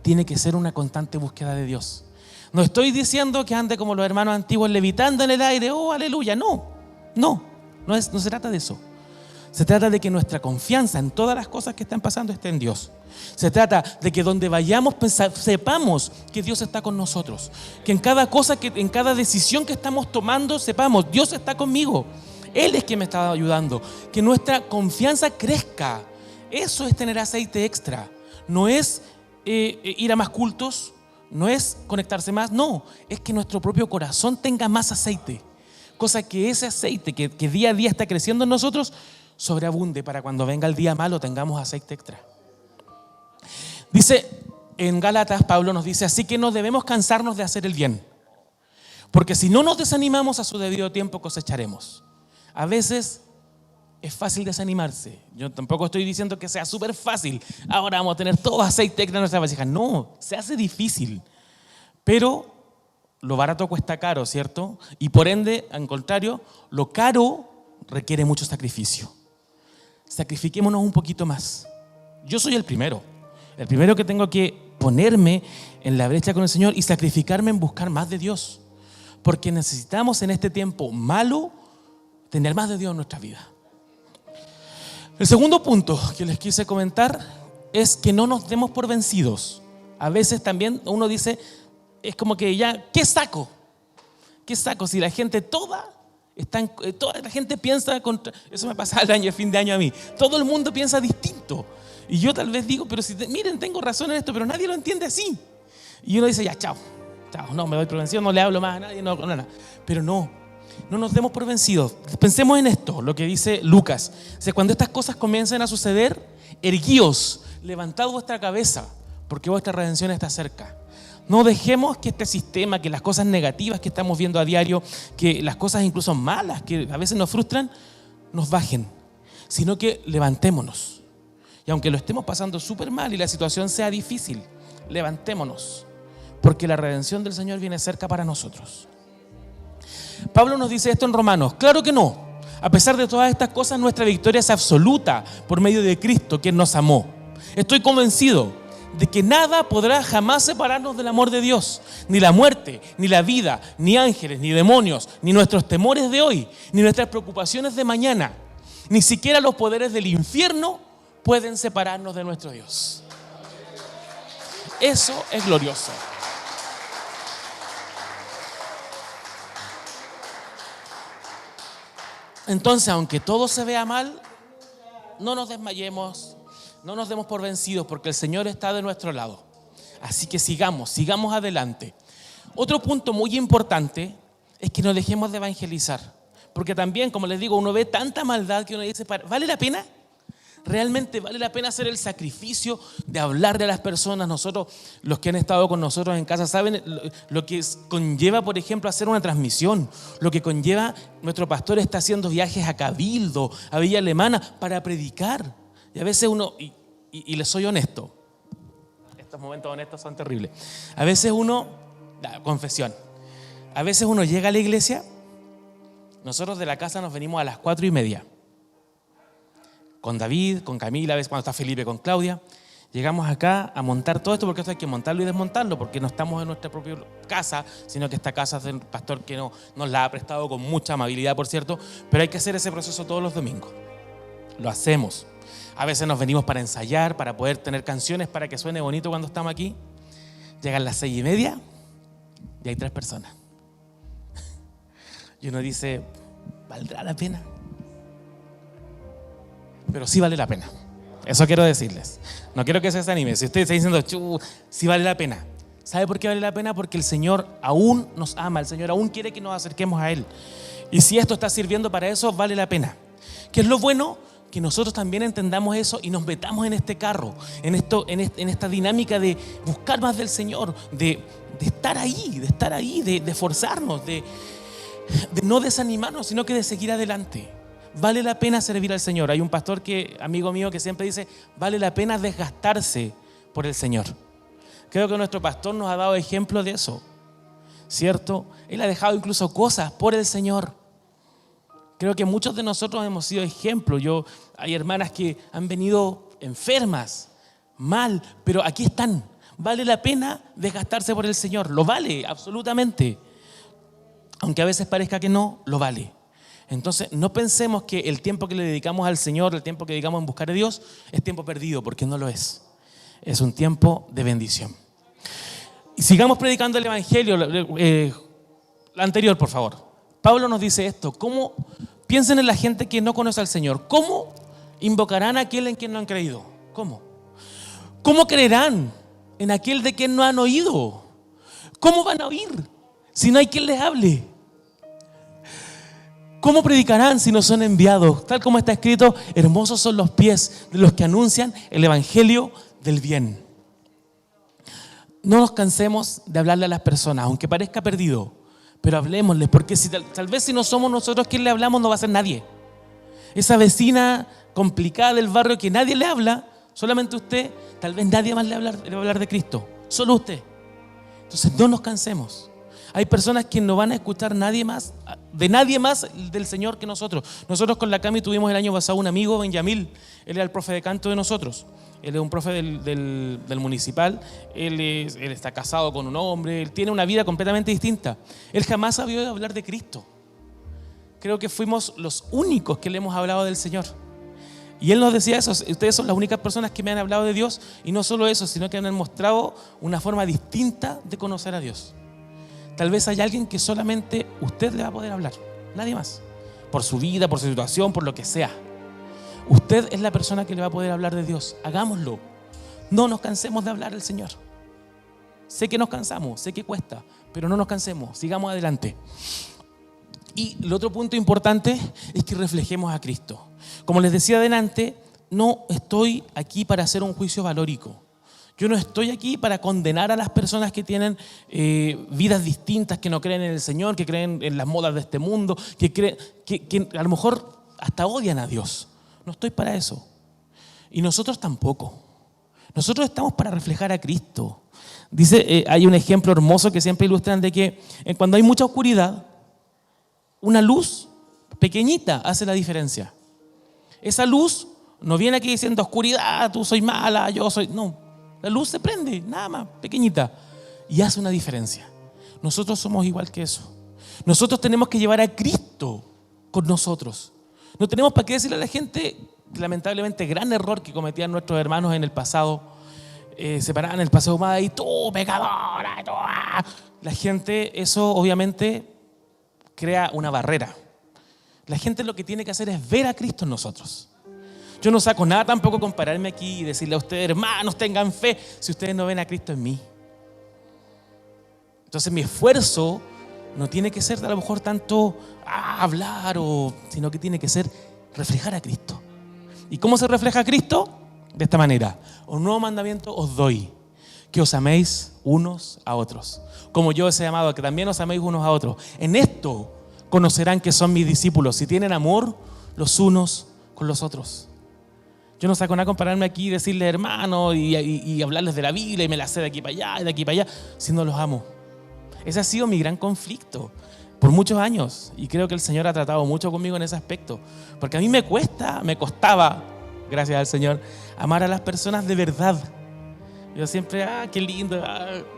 tiene que ser una constante búsqueda de Dios. No estoy diciendo que ande como los hermanos antiguos levitando en el aire, oh, aleluya, no se trata de eso. Se trata de que nuestra confianza en todas las cosas que están pasando esté en Dios. Se trata de que donde vayamos sepamos que Dios está con nosotros. Que en cada cosa, en cada decisión que estamos tomando, sepamos, Dios está conmigo. Él es quien me está ayudando. Que nuestra confianza crezca. Eso es tener aceite extra. No es ir a más cultos, no es conectarse más, no. Es que nuestro propio corazón tenga más aceite. Cosa que ese aceite que día a día está creciendo en nosotros sobreabunde, para cuando venga el día malo tengamos aceite extra. Dice en Gálatas, Pablo nos dice, así que no debemos cansarnos de hacer el bien, porque si no nos desanimamos, a su debido tiempo cosecharemos. A veces es fácil desanimarse. Yo tampoco estoy diciendo que sea súper fácil. Ahora vamos a tener todo aceite extra en nuestra vasija. No, se hace difícil, pero lo barato cuesta caro, ¿cierto? Y por ende, al contrario, lo caro requiere mucho sacrificio. Sacrifiquémonos un poquito más. Yo soy el primero que tengo que ponerme en la brecha con el Señor y sacrificarme en buscar más de Dios, porque necesitamos en este tiempo malo tener más de Dios en nuestra vida. El segundo punto que les quise comentar es que no nos demos por vencidos. A veces también uno dice, es como que ya, ¿qué saco? Si la gente toda la gente piensa contra, eso me pasa el fin de año a mí. Todo el mundo piensa distinto. Y yo tal vez digo, pero miren, tengo razón en esto, pero nadie lo entiende así. Y uno dice, ya, chao, no, me doy por vencido, no le hablo más a nadie, no. Pero no nos demos por vencidos. Pensemos en esto, lo que dice Lucas. O sea, cuando estas cosas comiencen a suceder, erguíos, levantad vuestra cabeza, porque vuestra redención está cerca. No dejemos que este sistema, que las cosas negativas que estamos viendo a diario, que las cosas incluso malas que a veces nos frustran, nos bajen, sino que levantémonos. Y aunque lo estemos pasando súper mal y la situación sea difícil, levantémonos, porque la redención del Señor viene cerca para nosotros. Pablo nos dice esto en Romanos. Claro que no. A pesar de todas estas cosas, nuestra victoria es absoluta por medio de Cristo, quien nos amó. Estoy convencido de que nada podrá jamás separarnos del amor de Dios. Ni la muerte, ni la vida, ni ángeles, ni demonios, ni nuestros temores de hoy, ni nuestras preocupaciones de mañana, ni siquiera los poderes del infierno pueden separarnos de nuestro Dios. Eso es glorioso. Entonces, aunque todo se vea mal, no nos desmayemos, no nos demos por vencidos, porque el Señor está de nuestro lado. Así que sigamos adelante. Otro punto muy importante es que no dejemos de evangelizar, porque también, como les digo, uno ve tanta maldad que uno dice, ¿vale la pena? ¿Realmente vale la pena hacer el sacrificio de hablarle a las personas? Nosotros, los que han estado con nosotros en casa, saben lo que conlleva, por ejemplo, hacer una transmisión. Lo que conlleva, nuestro pastor está haciendo viajes a Cabildo, a Villa Alemana, para predicar. Y a veces uno, y les soy honesto, estos momentos honestos son terribles. A veces confesión, a veces uno llega a la iglesia, nosotros de la casa nos venimos a las 4:30. Con David, con Camila, a veces cuando está Felipe, con Claudia. Llegamos acá a montar todo esto, porque esto hay que montarlo y desmontarlo, porque no estamos en nuestra propia casa, sino que esta casa es del pastor que nos la ha prestado con mucha amabilidad, por cierto, pero hay que hacer ese proceso todos los domingos. Lo hacemos. A veces nos venimos para ensayar, para poder tener canciones, para que suene bonito cuando estamos aquí. Llegan las 6:30 y hay 3 personas. Y uno dice, ¿valdrá la pena? Pero sí vale la pena. Eso quiero decirles. No quiero que se desanime. Si usted está diciendo, sí vale la pena. ¿Sabe por qué vale la pena? Porque el Señor aún nos ama, el Señor aún quiere que nos acerquemos a Él. Y si esto está sirviendo para eso, vale la pena. ¿Qué es lo bueno? Que nosotros también entendamos eso y nos metamos en este carro, en esta dinámica de buscar más del Señor, de estar ahí, de esforzarnos, de no desanimarnos, sino que de seguir adelante. Vale la pena servir al Señor. Hay un pastor amigo mío, que siempre dice, vale la pena desgastarse por el Señor. Creo que nuestro pastor nos ha dado ejemplo de eso, ¿cierto? Él ha dejado incluso cosas por el Señor. Creo que muchos de nosotros hemos sido ejemplos. Hay hermanas que han venido enfermas, mal, pero aquí están. Vale la pena desgastarse por el Señor. Lo vale, absolutamente. Aunque a veces parezca que no, lo vale. Entonces, no pensemos que el tiempo que le dedicamos al Señor, el tiempo que dedicamos en buscar a Dios, es tiempo perdido, porque no lo es. Es un tiempo de bendición. Y sigamos predicando el Evangelio. La anterior, por favor. Pablo nos dice esto. Piensen en la gente que no conoce al Señor. ¿Cómo invocarán a aquel en quien no han creído? ¿Cómo? ¿Cómo creerán en aquel de quien no han oído? ¿Cómo van a oír si no hay quien les hable? ¿Cómo predicarán si no son enviados? Tal como está escrito, hermosos son los pies de los que anuncian el Evangelio del bien. No nos cansemos de hablarle a las personas, aunque parezca perdido, pero hablemosles, porque tal vez si no somos nosotros quien le hablamos, no va a ser nadie. Esa vecina complicada del barrio que nadie le habla, solamente usted, tal vez nadie más le va a hablar de Cristo, solo usted. Entonces no nos cansemos. Hay personas que no van a escuchar de nadie más del Señor que nosotros. Nosotros con la Cami tuvimos el año pasado un amigo, Benjamín. Él era el profe de canto de nosotros. Él es un profe del municipal. Él está casado con un hombre. Él tiene una vida completamente distinta. Él jamás ha oído hablar de Cristo. Creo que fuimos los únicos que le hemos hablado del Señor. Y él nos decía eso, ustedes son las únicas personas que me han hablado de Dios. Y no solo eso, sino que me han mostrado una forma distinta de conocer a Dios. Tal vez hay alguien que solamente usted le va a poder hablar, nadie más. Por su vida, por su situación, por lo que sea. Usted es la persona que le va a poder hablar de Dios. Hagámoslo. No nos cansemos de hablar al Señor. Sé que nos cansamos, sé que cuesta, pero no nos cansemos, sigamos adelante. Y el otro punto importante es que reflejemos a Cristo. Como les decía adelante, no estoy aquí para hacer un juicio valórico. Yo no estoy aquí para condenar a las personas que tienen vidas distintas, que no creen en el Señor, que creen en las modas de este mundo, que a lo mejor hasta odian a Dios. No estoy para eso. Y nosotros tampoco. Nosotros estamos para reflejar a Cristo. Dice, hay un ejemplo hermoso que siempre ilustran de que cuando hay mucha oscuridad, una luz pequeñita hace la diferencia. Esa luz no viene aquí diciendo oscuridad, tú soy mala, yo soy... No. La luz se prende, nada más, pequeñita, y hace una diferencia. Nosotros somos igual que eso. Nosotros tenemos que llevar a Cristo con nosotros. No tenemos para qué decirle a la gente, lamentablemente, gran error que cometían nuestros hermanos en el pasado. Se paraban en el paseo humada y tú, pecadora, tú. La gente, eso obviamente crea una barrera. La gente lo que tiene que hacer es ver a Cristo en nosotros. Yo no saco nada tampoco con pararme aquí y decirle a ustedes, hermanos, tengan fe, si ustedes no ven a Cristo en mí. Entonces mi esfuerzo no tiene que ser a lo mejor tanto hablar, sino que tiene que ser reflejar a Cristo. ¿Y cómo se refleja a Cristo? De esta manera: un nuevo mandamiento os doy, que os améis unos a otros, como yo os he amado, que también os améis unos a otros. En esto conocerán que son mis discípulos, si tienen amor los unos con los otros. Yo no saco nada con pararme aquí y decirles hermano y hablarles de la Biblia y me la sé de aquí para allá y de aquí para allá, si no los amo. Ese ha sido mi gran conflicto por muchos años, y creo que el Señor ha tratado mucho conmigo en ese aspecto, porque a mí me costaba, gracias al Señor, amar a las personas de verdad. Yo siempre, qué lindo,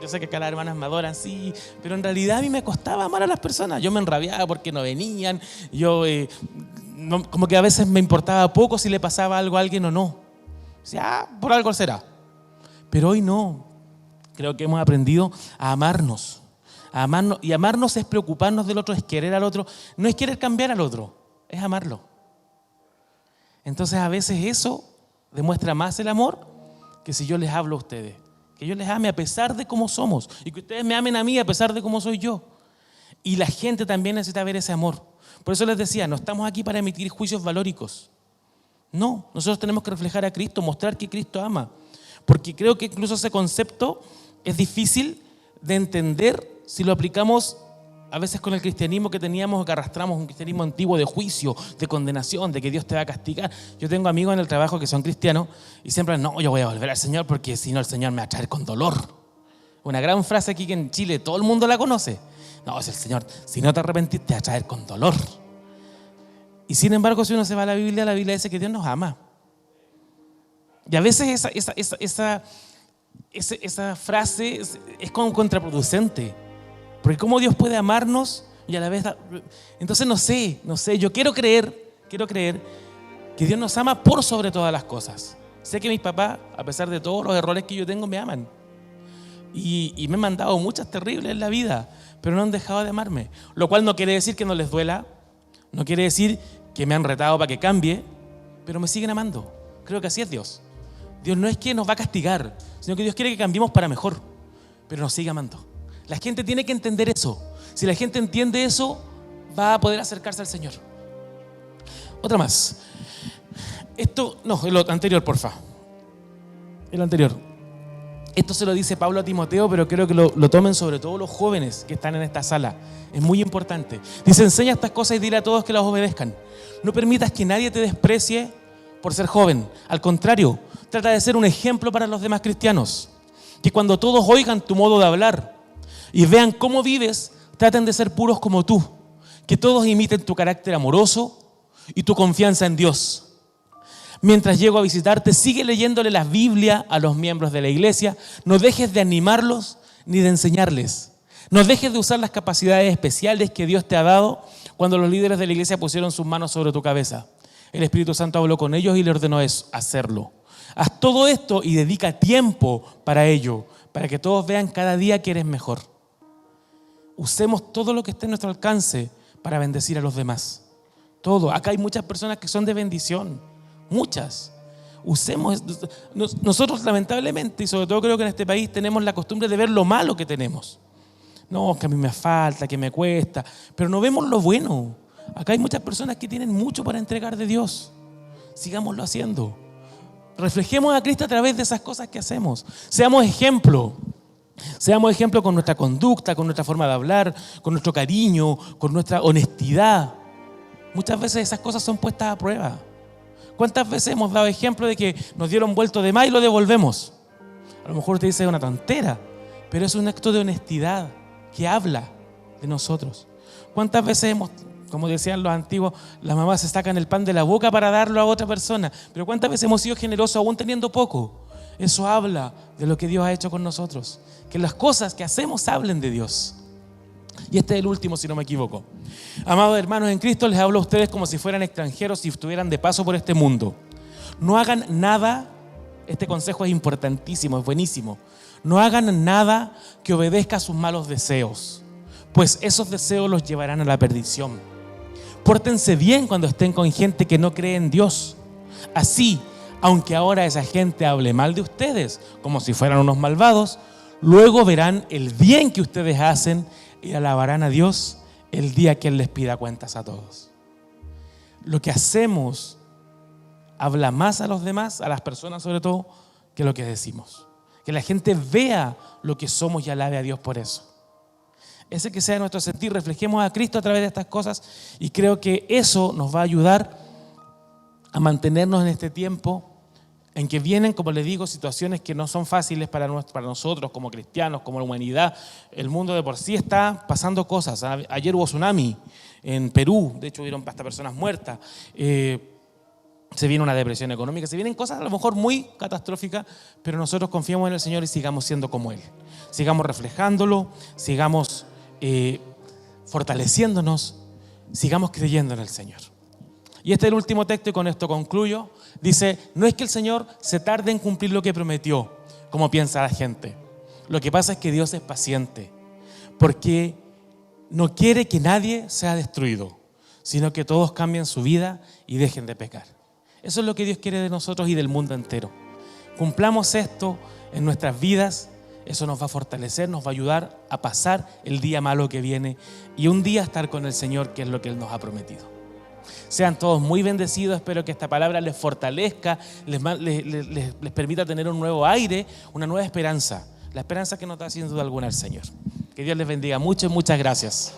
yo sé que acá las hermanas me adoran, sí, pero en realidad a mí me costaba amar a las personas. Yo me enrabiaba porque no venían, como que a veces me importaba poco si le pasaba algo a alguien o no. O sea, por algo será. Pero hoy no. Creo que hemos aprendido a amarnos. Y amarnos es preocuparnos del otro, es querer al otro. No es querer cambiar al otro, es amarlo. Entonces a veces eso demuestra más el amor que si yo les hablo a ustedes. Que yo les ame a pesar de cómo somos y que ustedes me amen a mí a pesar de cómo soy yo. Y la gente también necesita ver ese amor. Por eso les decía, no estamos aquí para emitir juicios valóricos. No, nosotros tenemos que reflejar a Cristo, mostrar que Cristo ama. Porque creo que incluso ese concepto es difícil de entender si lo aplicamos a veces con el cristianismo que teníamos, que arrastramos un cristianismo antiguo de juicio, de condenación, de que Dios te va a castigar. Yo tengo amigos en el trabajo que son cristianos y siempre, no, yo voy a volver al Señor porque si no el Señor me va a traer con dolor. Una gran frase aquí que en Chile todo el mundo la conoce. No, es el Señor, si no te arrepentís te va a traer con dolor. Y sin embargo, si uno se va a la Biblia dice que Dios nos ama. Y a veces esa frase es como contraproducente. Porque cómo Dios puede amarnos y a la vez... Entonces no sé, yo quiero creer que Dios nos ama por sobre todas las cosas. Sé que mis papás, a pesar de todos los errores que yo tengo, me aman. Y me han mandado muchas terribles en la vida, pero no han dejado de amarme. Lo cual no quiere decir que no les duela, no quiere decir que me han retado para que cambie, pero me siguen amando. Creo que así es Dios. Dios no es que nos va a castigar, sino que Dios quiere que cambiemos para mejor, pero nos sigue amando. La gente tiene que entender eso. Si la gente entiende eso, va a poder acercarse al Señor. Otra más. El anterior, porfa. El anterior. Esto se lo dice Pablo a Timoteo, pero creo que lo tomen sobre todo los jóvenes que están en esta sala. Es muy importante. Dice, enseña estas cosas y dile a todos que las obedezcan. No permitas que nadie te desprecie por ser joven. Al contrario, trata de ser un ejemplo para los demás cristianos. Que cuando todos oigan tu modo de hablar y vean cómo vives, traten de ser puros como tú. Que todos imiten tu carácter amoroso y tu confianza en Dios. Mientras llego a visitarte, sigue leyéndole la Biblia a los miembros de la iglesia. No dejes de animarlos ni de enseñarles. No dejes de usar las capacidades especiales que Dios te ha dado cuando los líderes de la iglesia pusieron sus manos sobre tu cabeza. El Espíritu Santo habló con ellos y le ordenó hacerlo. Haz todo esto y dedica tiempo para ello, para que todos vean cada día que eres mejor. Usemos todo lo que esté en nuestro alcance para bendecir a los demás. Todo. Acá hay muchas personas que son de bendición. Muchas. Usemos. Nosotros lamentablemente, y sobre todo creo que en este país, tenemos la costumbre de ver lo malo que tenemos. No, que a mí me falta, que me cuesta. Pero no vemos lo bueno. Acá hay muchas personas que tienen mucho para entregar de Dios. Sigámoslo haciendo. Reflejemos a Cristo a través de esas cosas que hacemos. Seamos ejemplo. Seamos ejemplo con nuestra conducta, con nuestra forma de hablar, con nuestro cariño, con nuestra honestidad. Muchas veces esas cosas son puestas a prueba. ¿Cuántas veces hemos dado ejemplo de que nos dieron vuelto de más y lo devolvemos? A lo mejor usted dice una tontera, pero es un acto de honestidad que habla de nosotros. ¿Cuántas veces como decían los antiguos, las mamás se sacan el pan de la boca para darlo a otra persona? Pero ¿cuántas veces hemos sido generosos aún teniendo poco? Eso habla de lo que Dios ha hecho con nosotros. Que las cosas que hacemos hablen de Dios. Y este es el último, si no me equivoco. Amados hermanos en Cristo, les hablo a ustedes como si fueran extranjeros y estuvieran de paso por este mundo. No hagan nada, este consejo es importantísimo, es buenísimo. No hagan nada que obedezca a sus malos deseos, pues esos deseos los llevarán a la perdición. Pórtense bien cuando estén con gente que no cree en Dios. Así, aunque ahora esa gente hable mal de ustedes, como si fueran unos malvados, luego verán el bien que ustedes hacen y alabarán a Dios el día que Él les pida cuentas a todos. Lo que hacemos habla más a los demás, a las personas sobre todo, que lo que decimos. Que la gente vea lo que somos y alabe a Dios por eso. Ese que sea nuestro sentir, reflejemos a Cristo a través de estas cosas y creo que eso nos va a ayudar a mantenernos en este tiempo en que vienen, como les digo, situaciones que no son fáciles para nosotros como cristianos, como la humanidad. El mundo de por sí está pasando cosas. Ayer hubo tsunami en Perú, de hecho hubieron hasta personas muertas. Se viene una depresión económica, se vienen cosas a lo mejor muy catastróficas, pero nosotros confiamos en el Señor y sigamos siendo como Él. Sigamos reflejándolo, sigamos fortaleciéndonos, sigamos creyendo en el Señor. Y este es el último texto y con esto concluyo. Dice, no es que el Señor se tarde en cumplir lo que prometió, como piensa la gente. Lo que pasa es que Dios es paciente, porque no quiere que nadie sea destruido, sino que todos cambien su vida y dejen de pecar. Eso es lo que Dios quiere de nosotros y del mundo entero. Cumplamos esto en nuestras vidas. Eso nos va a fortalecer, nos va a ayudar a pasar el día malo que viene y un día estar con el Señor, que es lo que Él nos ha prometido. Sean todos muy bendecidos. Espero que esta palabra les fortalezca, les permita tener un nuevo aire, una nueva esperanza. La esperanza que nos da sin duda alguna el Señor. Que Dios les bendiga mucho y muchas gracias.